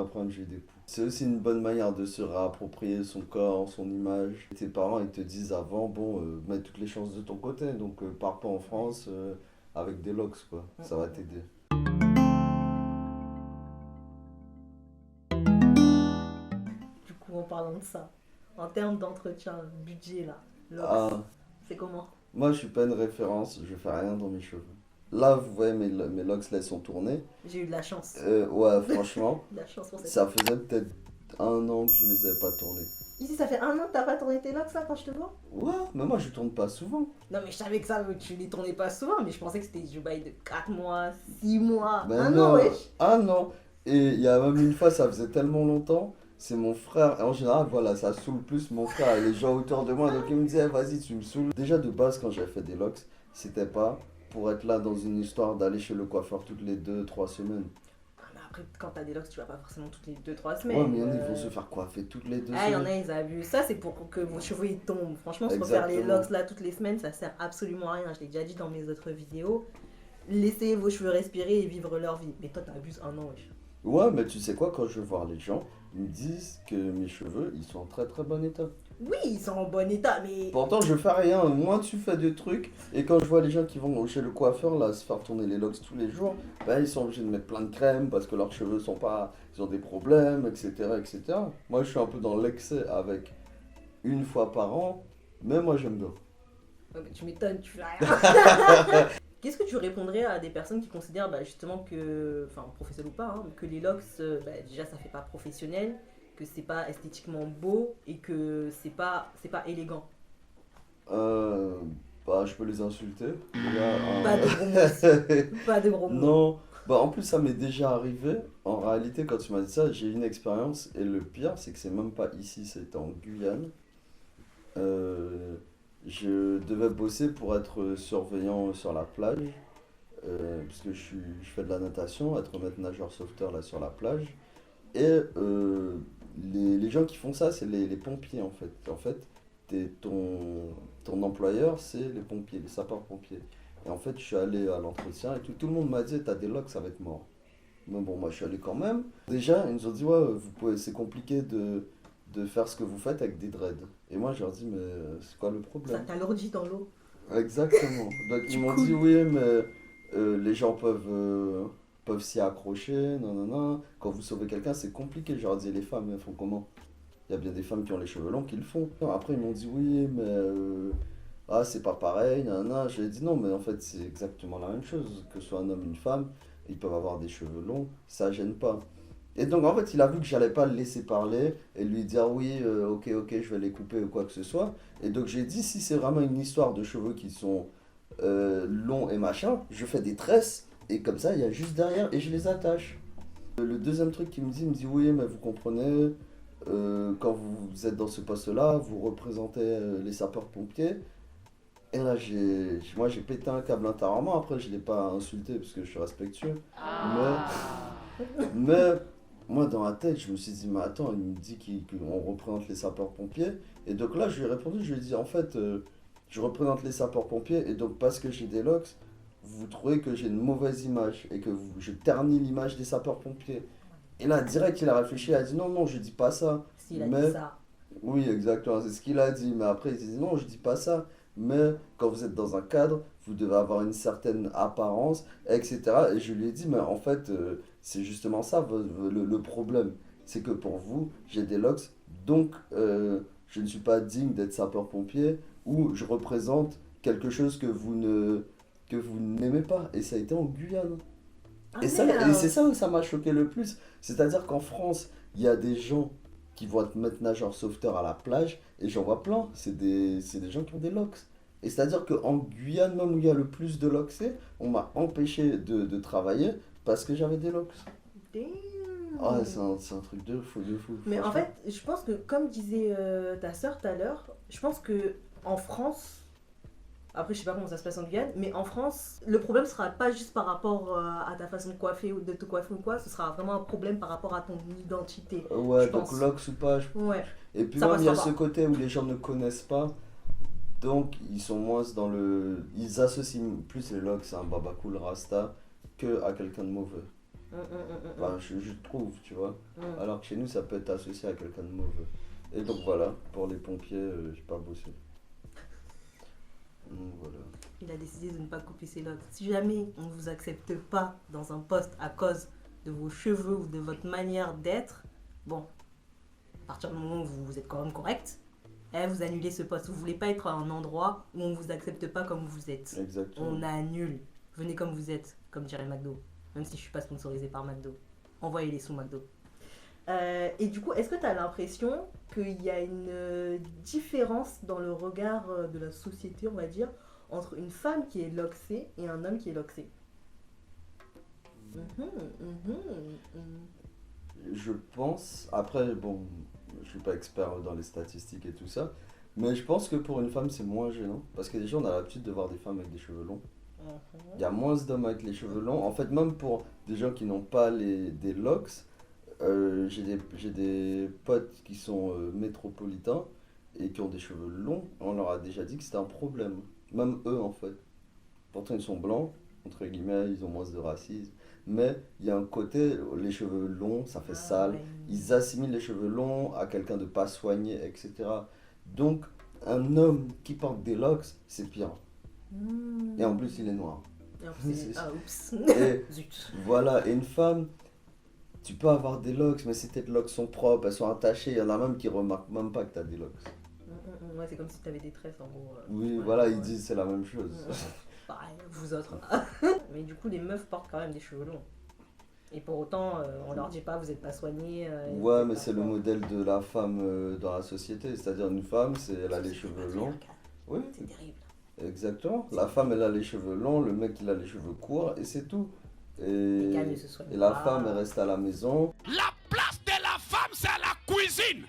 vrai problème, j'ai eu des poux. C'est aussi une bonne manière de se réapproprier son corps, son image. Tes parents, ils te disent avant, bon, mets toutes les chances de ton côté, donc pars pas en France avec des locks, quoi. Ça va t'aider. Du coup, en parlant de ça, en termes d'entretien, budget là, Lox, Ah, c'est comment? moi, je suis pas une référence, je fais rien dans mes cheveux. Là, vous voyez, mes locks, là, ils sont tournés. J'ai eu de la chance. Ouais, franchement, De la chance pour cette ça fois. faisait peut-être 1 an que je les avais pas tournés. Ici, ça fait 1 an que t'as pas tourné tes Lox là quand je te vois? Ouais, mais moi, je tourne pas souvent. Non, mais je savais que ça, tu les tournais pas souvent, mais je pensais que c'était du bail de 4 mois, 6 mois, Ben 1 an, non, wesh. ah non. Et il y a même une fois, ça faisait tellement longtemps, c'est mon frère. Et en général, voilà, ça saoule plus mon frère et les gens autour de moi. Donc il me disait, vas-y, tu me saoules. Déjà de base, quand j'avais fait des locks, c'était pas pour être là dans une histoire d'aller chez le coiffeur toutes les 2, 3 semaines. Ah, mais après, quand t'as des Lox, tu vas pas forcément toutes les 2, 3 Ouais, semaines. mais il y en a, ils vont se faire coiffer toutes les deux Ah, il y en semaines. a, ils abusent. Ça, c'est pour que vos cheveux ils tombent. Franchement, se refaire les Exactement. locks là toutes les semaines, ça sert absolument à rien. Je l'ai déjà dit dans mes autres vidéos. Laissez vos cheveux respirer et vivre leur vie. Mais toi, t'abuses 1 an, wesh. Ouais, mais tu sais quoi, quand je vais voir les gens, ils me disent que mes cheveux, ils sont en très très bon état. Oui, ils sont en bon état, mais. Pourtant, je fais rien. Moi, tu fais des trucs. Et quand je vois les gens qui vont chez le coiffeur, là, se faire tourner les locks tous les jours, ben, ils sont obligés de mettre plein de crème parce que leurs cheveux sont pas. Ils ont des problèmes, etc., etc. Moi, je suis un peu dans l'excès avec 1 fois par an. Mais moi, j'aime bien. Ouais, mais tu m'étonnes, tu fais rien. Qu'est-ce que tu répondrais à des personnes qui considèrent bah, justement que, enfin professionnel ou pas, hein, que les locks, bah, déjà ça fait pas professionnel, que c'est pas esthétiquement beau et que c'est pas élégant. Euh, Bah, je peux les insulter. Il y a Pas de gros mots ici. Pas de gros mots. Non. Bah, en plus, ça m'est déjà arrivé. En réalité, quand tu m'as dit ça, j'ai eu une expérience. Et le pire, c'est que c'est même pas ici, c'était en Guyane. Euh, je devais bosser pour être surveillant sur la plage, parce que je fais de la natation, être maître nageur sauveteur là sur la plage. Et les gens qui font ça, c'est les pompiers en fait. En fait, ton employeur, c'est les pompiers, les sapeurs-pompiers. Et en fait, je suis allé à l'entretien et tout le monde m'a dit, t'as des locks, ça va être mort. Mais bon, moi je suis allé quand même. Déjà, ils nous ont dit, ouais, c'est compliqué de faire ce que vous faites avec des dreads. Et moi, je leur dis, mais c'est quoi le Ça problème? t'alourdit dans l'eau. Exactement. Donc, ils Tu m'ont dit, coules. oui, mais les gens peuvent s'y accrocher, non, non, non. Quand vous sauvez quelqu'un, c'est compliqué. Je leur dis, les femmes, elles font comment? Il y a bien des femmes qui ont les cheveux longs qui le font. Après, ils m'ont dit, oui, mais ah, c'est pas pareil, non, non. Je leur ai dit, non, mais en fait, c'est exactement la même chose. Que ce soit un homme, une femme, ils peuvent avoir des cheveux longs, ça gêne pas. Et donc en fait, il a vu que j'allais pas le laisser parler et lui dire oui, ok, ok, je vais les couper ou quoi que ce soit. Et donc j'ai dit, si c'est vraiment une histoire de cheveux qui sont longs et machin, je fais des tresses et comme ça, il y a juste derrière et je les attache. Le deuxième truc qu'il me dit oui, mais vous comprenez, quand vous êtes dans ce poste-là, vous représentez les sapeurs-pompiers. Et là, moi j'ai pété un câble intérieurement. Après, je l'ai pas insulté parce que je suis respectueux. Mais mais moi, dans la tête, je me suis dit, mais attends, il me dit qu'on représente les sapeurs-pompiers. Et donc là, je lui ai répondu, je lui ai dit, en fait, je représente les sapeurs-pompiers, et donc parce que j'ai des locks, vous trouvez que j'ai une mauvaise image, et que je ternis l'image des sapeurs-pompiers. Et là, direct, il a réfléchi, il a dit, non, non, je dis pas ça. S'il a dit Mais ça. oui, exactement, c'est ce qu'il a dit. Mais après, il dit non, je dis pas ça. Mais quand vous êtes dans un cadre, vous devez avoir une certaine apparence, etc. Et je lui ai dit, mais en fait, c'est justement ça le problème. C'est que pour vous, j'ai des locks, donc je ne suis pas digne d'être sapeur-pompier ou je représente quelque chose que vous n'aimez pas. Et ça a été en Guyane. Ah Et c'est merde. ça où ça m'a choqué le plus. C'est-à-dire qu'en France, il y a des gens qui vont être maître nageur sauveteur à la plage, et j'en vois plein, c'est des gens qui ont des locks. Et c'est-à-dire qu'en Guyane, même où il y a le plus de locks, on m'a empêché de travailler parce que j'avais des locks. Ah, Damn. c'est un truc de fou, Mais en franchement. fait, je pense que, comme disait ta soeur tout à l'heure, je pense que en France, après je sais pas comment ça se passe en Guyane, mais en France, le problème sera pas juste par rapport à ta façon de coiffer ou de te coiffer ou quoi, ce sera vraiment un problème par rapport à ton identité, je Ouais, donc pense. locks ou pas. Ouais, Et puis ça même, il y a passera ce pas. côté où les gens ne connaissent pas, donc ils sont moins dans le. Ils associent plus les locks à un baba cool rasta que à quelqu'un de mauvais. Enfin, je trouve, tu vois. Mm. Alors que chez nous, ça peut être associé à quelqu'un de mauvais. Et donc voilà, pour les pompiers, j'ai pas bossé. Donc voilà. Il a décidé de ne pas couper ses locks. Si jamais on ne vous accepte pas dans un poste à cause de vos cheveux ou de votre manière d'être, bon, à partir du moment où vous êtes quand même correct, vous annulez ce poste. Vous voulez pas être à un endroit où on ne vous accepte pas comme vous êtes. Exactement. On annule. Venez comme vous êtes, comme dirait McDo. Même si je suis pas sponsorisée par McDo. Envoyez les sous McDo. Et du coup, est-ce que tu as l'impression qu'il y a une différence dans le regard de la société, on va dire, entre une femme qui est loxée et un homme qui est loxé? Je pense, après, bon, je suis pas expert dans les statistiques et tout ça, mais je pense que pour une femme, c'est moins gênant. Parce que déjà, on a l'habitude de voir des femmes avec des cheveux longs. Il y a moins d'hommes avec les cheveux longs. En fait, même pour des gens qui n'ont pas des locks, j'ai des potes qui sont métropolitains et qui ont des cheveux longs. On leur a déjà dit que c'était un problème. Même eux, en fait. Pourtant, ils sont blancs, entre guillemets, ils ont moins de racisme. Mais il y a un côté, les cheveux longs, ça fait Ah sale. ouais. Ils assimilent les cheveux longs à quelqu'un de pas soigné, etc. Donc, un homme qui porte des locks, c'est pire. Et en plus, il est noir. Et en plus, C'est- ah oups. Et Zut. voilà, et une femme, tu peux avoir des locks, mais si tes locks sont propres, elles sont attachées, il y en a même qui remarquent même pas que tu as des locks. Ouais, c'est comme si tu avais des tresses en gros. Oui, Ouais, voilà, ouais. ils disent c'est la même chose. Pareil, vous autres. Mais du coup, les meufs portent quand même des cheveux longs. Et pour autant, on leur dit pas, vous êtes pas soignés. Vous Ouais, êtes mais pas c'est le forts. modèle de la femme dans la société. C'est-à-dire une femme, elle a les Société cheveux longs. patriarcale. Oui, C'est terrible. exactement. La femme, elle a les cheveux longs, le mec, il a les cheveux courts, et c'est tout. Les gars ne Et, se soignent et la pas. femme, elle reste à la maison. La place de la femme, c'est à la cuisine.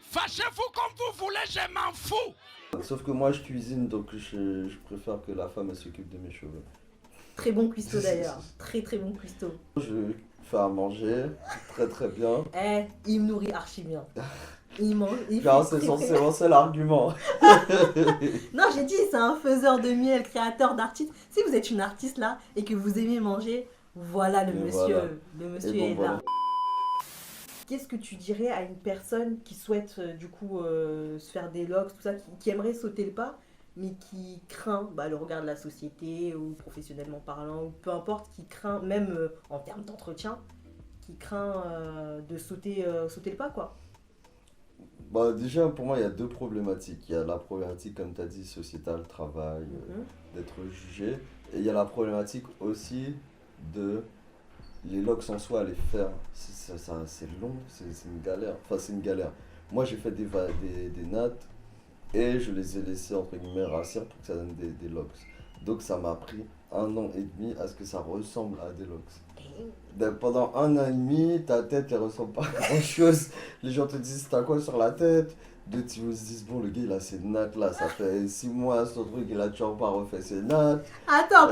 Fâchez-vous comme vous voulez, je m'en fous. Sauf que moi, je cuisine, donc je préfère que la femme, elle s'occupe de mes cheveux. Très bon cuistot d'ailleurs. Très très bon cuistot. Je fais à manger, très très bien. Il me nourrit archi bien. Il mange. Il Car fait c'est très, censé très- lancer l'argument. Non, j'ai dit, c'est un faiseur de miel, créateur d'artistes. Si vous êtes une artiste là et que vous aimez manger, voilà le Et monsieur. voilà. Le monsieur Et bon, est voilà. là. Qu'est-ce que tu dirais à une personne qui souhaite du coup se faire des locks, tout ça, qui aimerait sauter le pas, mais qui craint le regard de la société ou professionnellement parlant, ou peu importe, qui craint, même en termes d'entretien, qui craint de sauter le pas quoi. Bah, déjà, pour moi, il y a deux problématiques. Il y a la problématique, comme tu as dit, sociétale, travail, Mhm. d'être jugé. Et il y a la problématique aussi de les locks en soi, à les faire. C'est long, c'est une galère. Enfin, c'est une galère. Moi, j'ai fait des nattes et je les ai laissés, entre guillemets, rassir pour que ça donne des locks. Donc, ça m'a pris 1 an et demi à ce que ça ressemble à des locks. Donc, pendant 1 an et demi, ta tête, elle ressemble pas à grand chose. Les gens te disent, t'as quoi sur la tête? D'autres, ils se disent, bon, le gars, il a ses nattes là, ça fait 6 mois, son truc, il a toujours pas refait ses nattes. Attends,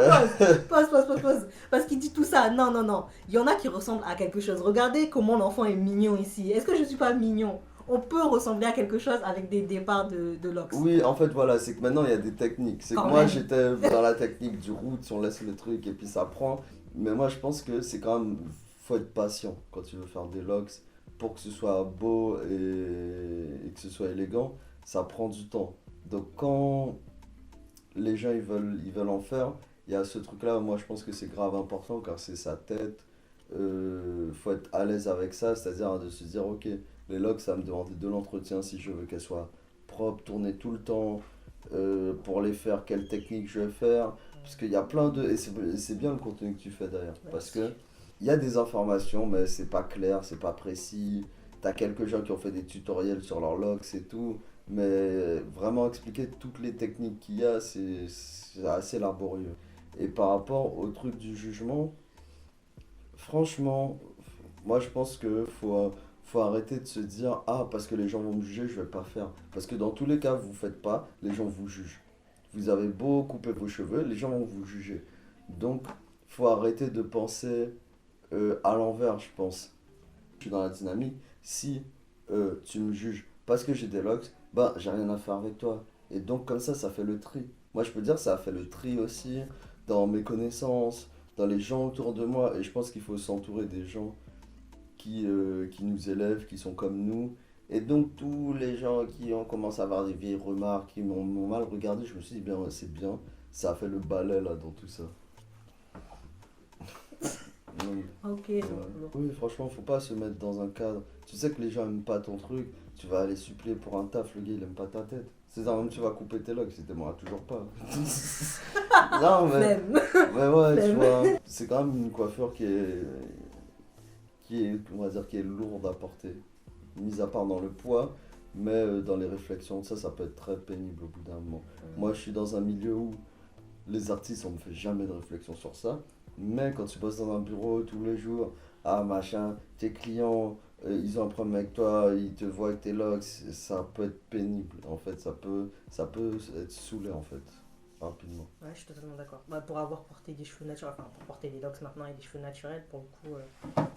pause. Parce qu'il dit tout ça. Non, non, non. Il y en a qui ressemblent à quelque chose. Regardez comment l'enfant est mignon ici. Est-ce que je suis pas mignon? On peut ressembler à quelque chose avec des départs de locks. Oui, en fait, voilà, c'est que maintenant, il y a des techniques. C'est que Quand moi, même. j'étais dans la technique du roots, on laisse le truc et puis ça prend. Mais moi, je pense que c'est quand même, faut être patient quand tu veux faire des locks pour que ce soit beau et que ce soit élégant. Ça prend du temps. Donc, quand les gens ils veulent en faire, il y a ce truc-là, moi je pense que c'est grave important car c'est sa tête. Faut être à l'aise avec ça, c'est-à-dire de se dire ok, les locks ça me demande de l'entretien si je veux qu'elles soient propres, tourner tout le temps, pour les faire, quelle technique je vais faire. Parce qu'il y a plein de. Et c'est bien le contenu que tu fais d'ailleurs. Parce que il y a des informations, mais c'est pas clair, c'est pas précis. T'as quelques gens qui ont fait des tutoriels sur leurs locks et tout. Mais vraiment expliquer toutes les techniques qu'il y a, c'est assez laborieux. Et par rapport au truc du jugement, franchement, moi je pense que faut arrêter de se dire ah, parce que les gens vont me juger, je vais pas faire. Parce que dans tous les cas, vous faites pas, les gens vous jugent. Vous avez beau couper vos cheveux, les gens vont vous juger. Donc, faut arrêter de penser à l'envers, je pense. Je suis dans la dynamique. Si tu me juges parce que j'ai des locks, bah j'ai rien à faire avec toi. Et donc comme ça fait le tri. Moi je peux dire ça a fait le tri aussi dans mes connaissances, dans les gens autour de moi. Et je pense qu'il faut s'entourer des gens qui nous élèvent, qui sont comme nous. Et donc tous les gens qui ont commencé à avoir des vieilles remarques, qui m'ont mal regardé, je me suis dit, bien, ouais, c'est bien, ça a fait le balai là dans tout ça. Donc, Ok, ouais. donc, Oui, franchement, faut pas se mettre dans un cadre. Tu sais que les gens aiment pas ton truc, tu vas aller suppléer pour un taf, le gars il aime pas ta tête. C'est ça, même tu vas couper tes locks, il t'aimera toujours pas. Non, même. mais ouais, tu Flemme. vois, c'est quand même une coiffure on va dire, qui est lourde à porter. Mis à part dans le poids, mais dans les réflexions, ça peut être très pénible au bout d'un moment. Moi, je suis dans un milieu où les artistes, on ne fait jamais de réflexion sur ça. Mais quand tu bosses dans un bureau tous les jours, ah machin, tes clients, ils ont un problème avec toi, ils te voient avec tes locks, ça peut être pénible. En fait, ça peut être saoulé en fait, rapidement. Ouais, je suis totalement d'accord. Bah, pour avoir porté des cheveux naturels, enfin pour porter des locks maintenant et des cheveux naturels, pour le coup,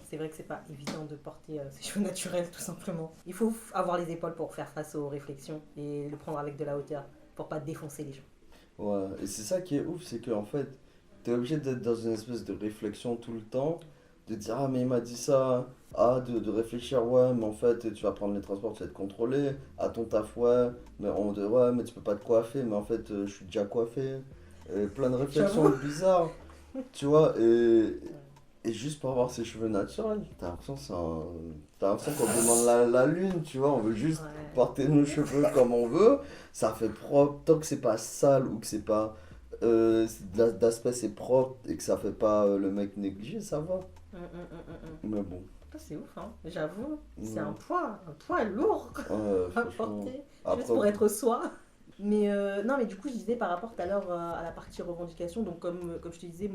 c'est vrai que c'est pas évident de porter ses cheveux naturels tout simplement. Il faut avoir les épaules pour faire face aux réflexions et le prendre avec de la hauteur pour pas défoncer les gens. Ouais, et c'est ça qui est ouf, c'est qu'en fait, t'es obligé d'être dans une espèce de réflexion tout le temps, de dire ah mais il m'a dit ça, ah de réfléchir ouais mais en fait tu vas prendre les transports, tu vas être contrôlé, à ton taf ouais, mais on de ouais mais tu peux pas te coiffer, mais en fait je suis déjà coiffé, et plein de réflexions J'avoue. bizarres, tu vois, et juste pour avoir ses cheveux naturels, t'as l'impression qu'on demande la lune, tu vois, on veut juste Ouais. porter nos cheveux comme on veut, ça fait propre, tant que c'est pas sale ou que c'est pas d'aspect c'est propre et que ça fait pas le mec négligé, ça va. Mais bon, Ah, c'est ouf, hein. J'avoue, c'est ouais, un poids lourd à franchement. porter, juste Après, pour être soi. Mais non, mais du coup, je disais par rapport tout à l'heure à la partie revendication, donc comme je te disais,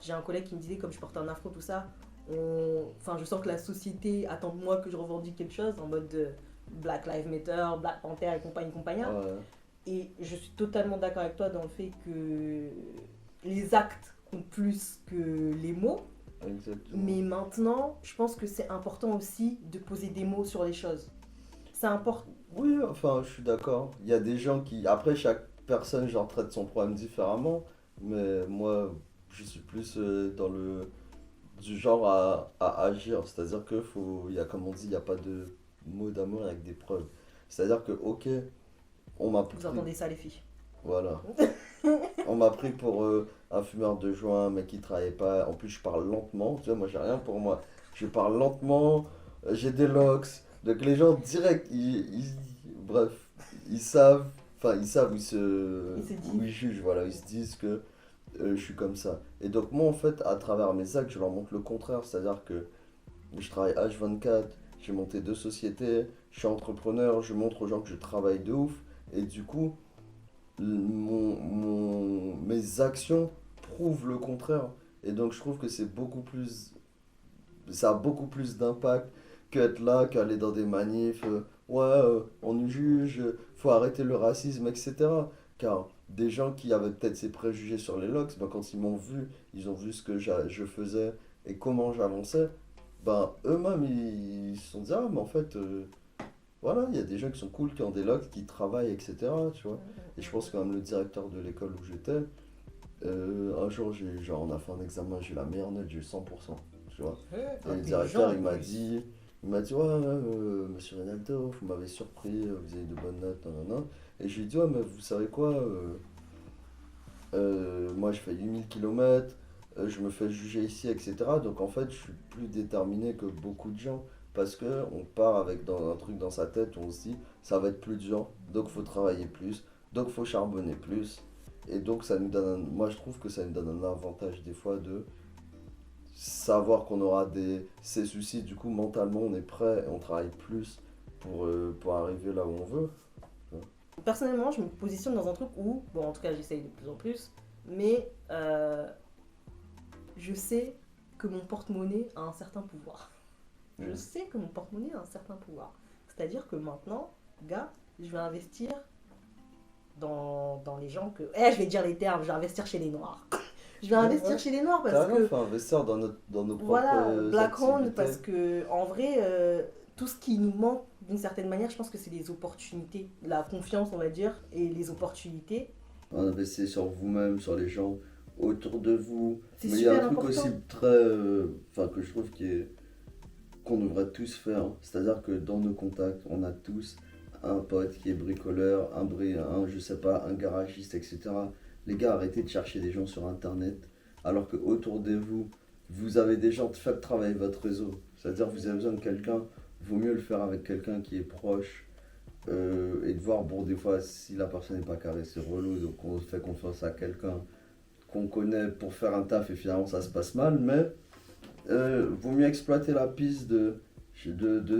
j'ai un collègue qui me disait, comme je portais un afro, tout ça, enfin, je sens que la société attend de moi que je revendique quelque chose en mode Black Lives Matter, Black Panther et compagnie, compagnie. ouais, Et je suis totalement d'accord avec toi dans le fait que les actes comptent plus que les mots. exactement. Mais maintenant, je pense que c'est important aussi de poser des mots sur les choses. C'est important. Oui, enfin, je suis d'accord. Il y a des gens qui. Après, chaque personne, genre, traite son problème différemment. Mais moi, je suis plus du genre à agir. C'est-à-dire que faut. Il y a, comme on dit, il n'y a pas de mots d'amour avec des preuves. C'est-à-dire que, ok, on m'a Vous pris. entendez ça, les filles? Voilà. On m'a pris pour un fumeur de joint, un mec qui travaillait pas. En plus, je parle lentement. Tu vois, moi, j'ai rien pour moi. Je parle lentement, j'ai des locks. Donc, les gens, direct, bref, ils savent. Enfin, ils savent, Ils se disent. où ils jugent. Voilà, ils se disent que je suis comme ça. Et donc, moi, en fait, à travers mes actes, je leur montre le contraire. C'est-à-dire que je travaille H24, j'ai monté 2 sociétés, je suis entrepreneur, je montre aux gens que je travaille de ouf. Et du coup mes actions prouvent le contraire. Et donc je trouve que ça a beaucoup plus d'impact qu'être là, qu'aller dans des manifs, ouais, on nous juge, faut arrêter le racisme, etc. Car des gens qui avaient peut-être ces préjugés sur les locks, ben, quand ils m'ont vu, ils ont vu ce que je faisais et comment j'avançais, ben eux-mêmes ils se sont dit, ah mais en fait, voilà, il y a des gens qui sont cool, qui ont des locks, qui travaillent, etc. Tu vois. Et je pense que même le directeur de l'école où j'étais, un jour, on a fait un examen, j'ai eu la meilleure note, j'ai eu 100%. Tu vois. Et le directeur, il m'a dit, ouais, monsieur Ronaldo, vous m'avez surpris, vous avez de bonnes notes, nanana. Et je lui ai dit, ouais, mais vous savez quoi, moi je fais 8 000 km, je me fais juger ici, etc. Donc en fait, je suis plus déterminé que beaucoup de gens. Parce que on part avec un truc dans sa tête, on se dit, ça va être plus dur, donc faut travailler plus, donc faut charbonner plus. Et donc ça nous donne moi je trouve que ça nous donne un avantage des fois de savoir qu'on aura ces soucis, du coup mentalement on est prêt, on travaille plus pour arriver là où on veut. Personnellement, je me positionne dans un truc où, bon, en tout cas, j'essaye de plus en plus, mais je sais que mon porte-monnaie a un certain pouvoir. Je sais que mon porte-monnaie a un certain pouvoir. C'est-à-dire que maintenant, gars, je vais investir dans les gens que. Je vais dire les termes, je vais investir chez les Noirs. Je vais investir chez les Noirs parce Carrément, que. faut investir dans nos propres Voilà, Black Owned, activités. parce que en vrai, tout ce qui nous manque d'une certaine manière, je pense que c'est les opportunités, la confiance, on va dire, et les opportunités. Investissez sur vous-même, sur les gens autour de vous. C'est Mais il y a un super truc important. aussi très. Enfin, que je trouve qu'on devrait tous faire. C'est-à-dire que dans nos contacts, on a tous un pote qui est bricoleur, je sais pas, un garagiste, etc. Les gars, arrêtez de chercher des gens sur internet alors que autour de vous, vous avez des gens, faites travailler votre réseau. C'est-à-dire que vous avez besoin de quelqu'un, vaut mieux le faire avec quelqu'un qui est proche et de voir, bon, des fois, si la personne n'est pas carrée, c'est relou, donc on fait confiance à quelqu'un qu'on connaît pour faire un taf et finalement ça se passe mal, mais vaut mieux exploiter la piste de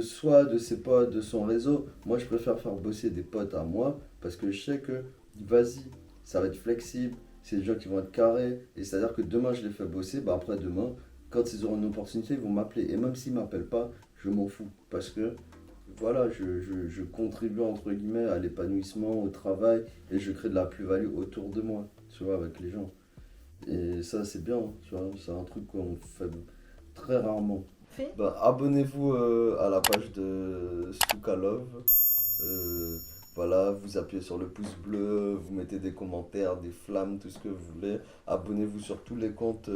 soi, de ses potes, de son réseau. Moi, je préfère faire bosser des potes à moi parce que je sais que, vas-y, ça va être flexible, c'est des gens qui vont être carrés, et c'est-à-dire que demain, je les fais bosser, bah après demain, quand ils auront une opportunité, ils vont m'appeler. Et même s'ils ne m'appellent pas, je m'en fous parce que, voilà, je contribue entre guillemets à l'épanouissement, au travail, et je crée de la plus-value autour de moi, tu vois, avec les gens. Et ça, c'est bien, tu vois, c'est un truc qu'on fait très rarement. Fait. Bah, abonnez-vous à la page de Stukalove. Euh, voilà, vous appuyez sur le pouce bleu, vous mettez des commentaires, des flammes, tout ce que vous voulez. Abonnez-vous sur tous les comptes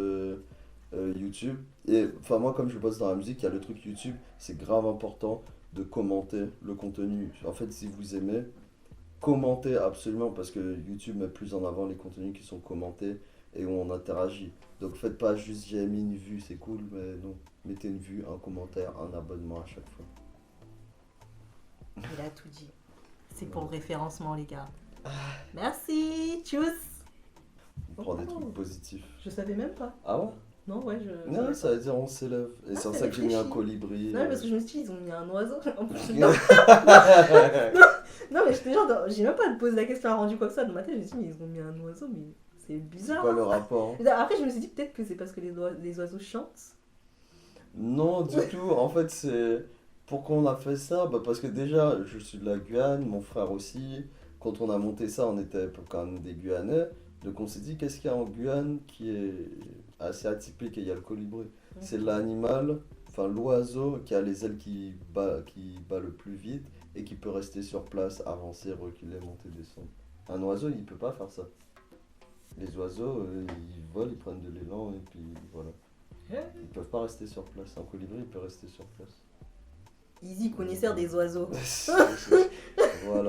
YouTube. Et enfin, moi, comme je bosse dans la musique, il y a le truc YouTube, c'est grave important de commenter le contenu. En fait, si vous aimez, commentez absolument parce que YouTube met plus en avant les contenus qui sont commentés et où on interagit. Donc faites pas juste j'ai mis une vue, c'est cool, mais non. Mettez une vue, un commentaire, un abonnement à chaque fois. Il a tout dit. C'est pour le référencement, les gars. Merci. Tchuss. On prend des Oh. trucs positifs. Je savais même pas. Ah ouais? Non, ouais, je. Non, ça veut dire on s'élève. Et c'est en c'est ça que j'ai mis un réfléchi. colibri. Non, parce que je me suis dit, ils ont mis un oiseau. En plus, Non. non, mais j'étais genre, j'ai même pas posé la question à rendu quoi que ça. Dans ma tête, je me suis dit, mais ils ont mis un oiseau, mais c'est C'est bizarre. quoi le rapport? Après, je me suis dit, peut-être que c'est parce que les oiseaux chantent. Non, du tout. En fait, c'est. Pourquoi on a fait ça? Bah, parce que déjà, je suis de la Guyane, mon frère aussi. Quand on a monté ça, on était quand même des Guyanais. Donc on s'est dit, qu'est-ce qu'il y a en Guyane qui est assez atypique? Et il y a le colibri. C'est l'animal, enfin l'oiseau qui a les ailes qui bat le plus vite et qui peut rester sur place, avancer, reculer, monter, descendre. Un oiseau, il peut pas faire ça. Les oiseaux, ils volent, ils prennent de l'élan et puis voilà. Ils peuvent pas rester sur place. Un colibri, il peut rester sur place. Easy connaisseur des oiseaux. Voilà.